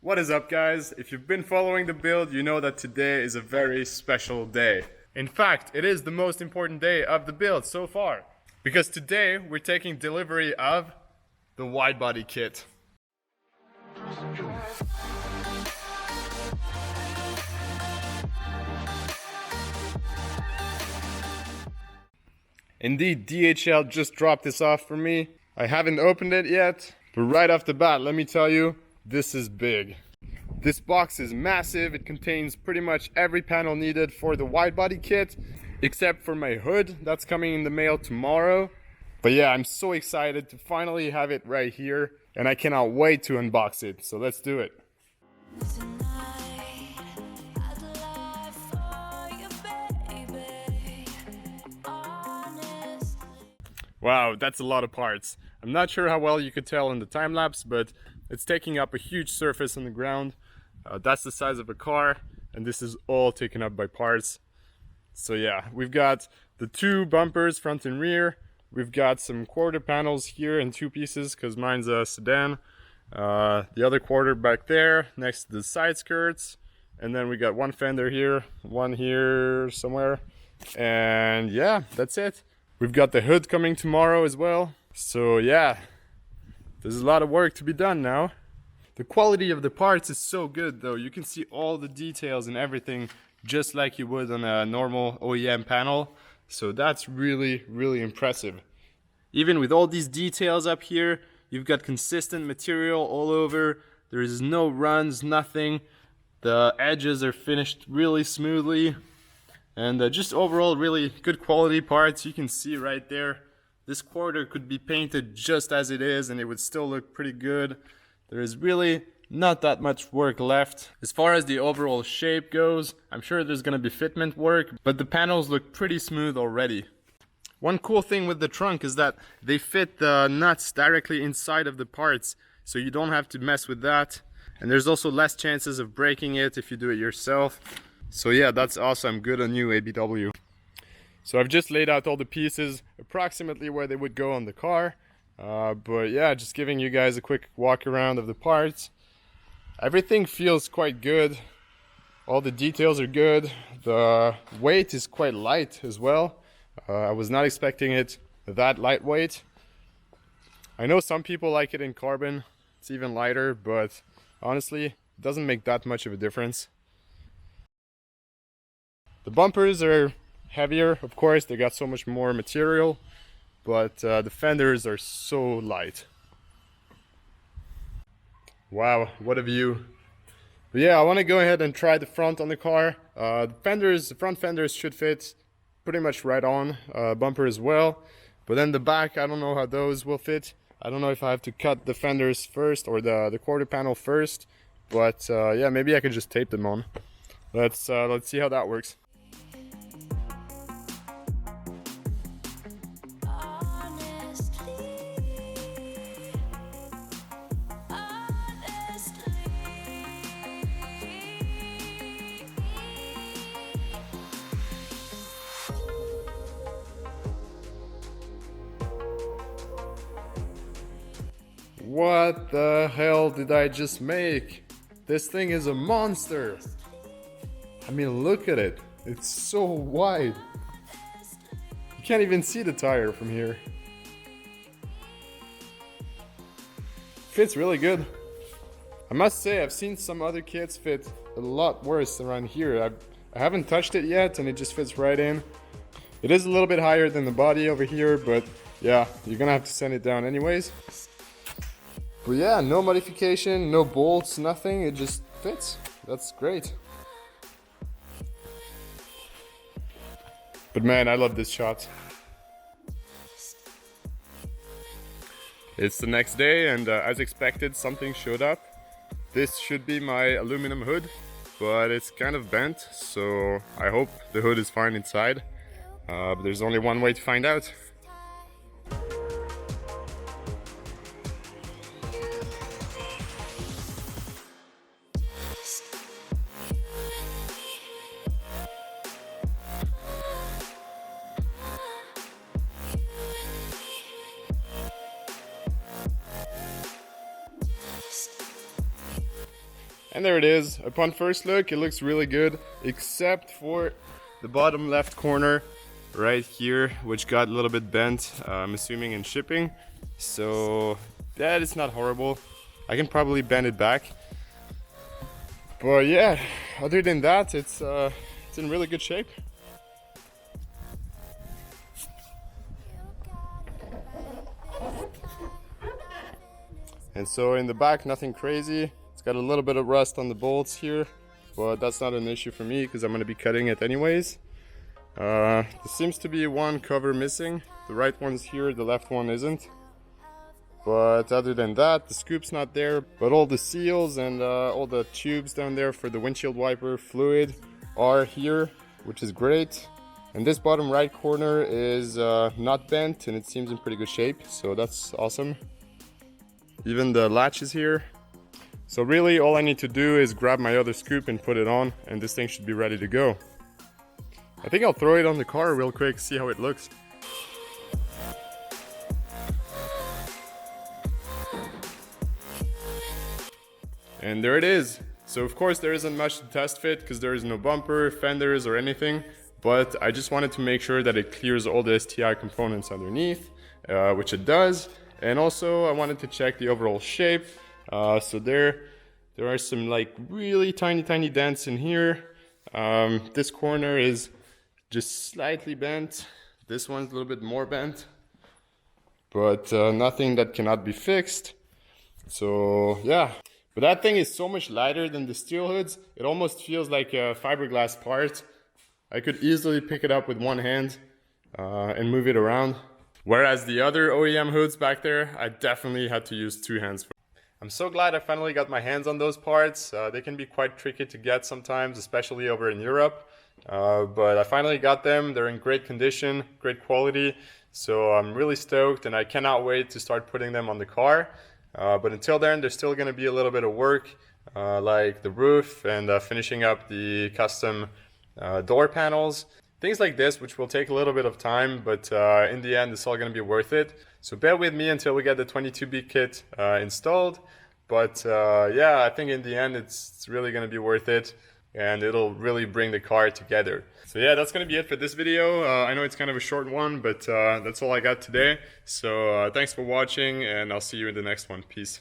What is up, guys? If you've been following the build, you know that today is a very special day. In fact, it is the most important day of the build so far, because today we're taking delivery of the Widebody kit. Indeed, DHL just dropped this off for me. I haven't opened it yet, but right off the bat, let me tell you, this is big. This box is massive. It contains pretty much every panel needed for the Widebody kit, except for my hood. That's coming in the mail tomorrow. But yeah, I'm so excited to finally have it right here, and I cannot wait to unbox it. So let's do it. Wow, that's a lot of parts. I'm not sure how well you could tell in the time lapse, but it's taking up a huge surface on the ground. That's the size of a car, and this is all taken up by parts. So yeah, we've got the two bumpers, front and rear. We've got some quarter panels here in two pieces because mine's a sedan. The other quarter back there next to the side skirts. And then we got one fender here, one here somewhere. And yeah, that's it. We've got the hood coming tomorrow as well. So yeah, there's a lot of work to be done now. The quality of the parts is so good though. You can see all the details and everything just like you would on a normal OEM panel. So that's really, really impressive. Even with all these details up here, you've got consistent material all over. There is no runs, nothing. The edges are finished really smoothly. And just overall really good quality parts. You can see right there, this quarter could be painted just as it is and it would still look pretty good. There is really not that much work left. As far as the overall shape goes, I'm sure there's gonna be fitment work, but the panels look pretty smooth already. One cool thing with the trunk is that they fit the nuts directly inside of the parts, so you don't have to mess with that. And there's also less chances of breaking it if you do it yourself. So yeah, that's awesome. Good on you, ABW. So I've just laid out all the pieces approximately where they would go on the car. But yeah, just giving you guys a quick walk around of the parts. Everything feels quite good. All the details are good. The weight is quite light as well. I was not expecting it that lightweight. I know some people like it in carbon. It's even lighter, but honestly, it doesn't make that much of a difference. The bumpers are heavier, of course. They got so much more material. But the fenders are so light. Wow, what a view. But yeah, I want to go ahead and try the front on the car. The front fenders should fit pretty much right on, bumper as well. But then the back, I don't know how those will fit. I don't know if I have to cut the fenders first or the quarter panel first. But yeah, maybe I could just tape them on. Let's see how that works. What the hell did I just make? This thing is a monster. I mean, look at it. It's so wide. You can't even see the tire from here. Fits really good. I must say, I've seen some other kits fit a lot worse around here. I haven't touched it yet and it just fits right in. It is a little bit higher than the body over here, but yeah, you're gonna have to sand it down anyways. But yeah, no modification, no bolts, nothing, it just fits. That's great. But man, I love this shot. It's the next day and as expected, something showed up. This should be my aluminum hood, but it's kind of bent, so I hope the hood is fine inside. But there's only one way to find out. And there it is. Upon first look, it looks really good, except for the bottom left corner right here, which got a little bit bent, I'm assuming in shipping. So that is not horrible. I can probably bend it back. But yeah, other than that, it's in really good shape. And so in the back, nothing crazy. It's got a little bit of rust on the bolts here, but that's not an issue for me because I'm going to be cutting it anyways. There seems to be one cover missing. The right one's here, the left one isn't. But other than that, the scoop's not there. But all the seals and all the tubes down there for the windshield wiper fluid are here, which is great. And this bottom right corner is not bent and it seems in pretty good shape, so that's awesome. Even the latch is here. So really all I need to do is grab my other scoop and put it on, and this thing should be ready to go. I think I'll throw it on the car real quick, see how it looks. And there it is. So of course there isn't much to test fit because there is no bumper, fenders or anything, but I just wanted to make sure that it clears all the STI components underneath, which it does. And also I wanted to check the overall shape. So there are some like really tiny dents in here. This corner is just slightly bent. This one's a little bit more bent, but nothing that cannot be fixed. So yeah. But that thing is so much lighter than the steel hoods, it almost feels like a fiberglass part. I could easily pick it up with one hand and move it around. Whereas the other OEM hoods back there, I definitely had to use two hands for. I'm so glad I finally got my hands on those parts. They can be quite tricky to get sometimes, especially over in Europe. But I finally got them. They're in great condition, great quality. So I'm really stoked and I cannot wait to start putting them on the car. But until then, there's still going to be a little bit of work, like the roof and finishing up the custom door panels. Things like this, which will take a little bit of time, but in the end, it's all going to be worth it. So bear with me until we get the 22B kit installed. But yeah, I think in the end, it's really going to be worth it. And it'll really bring the car together. So yeah, that's going to be it for this video. I know it's kind of a short one, but that's all I got today. So thanks for watching, and I'll see you in the next one. Peace.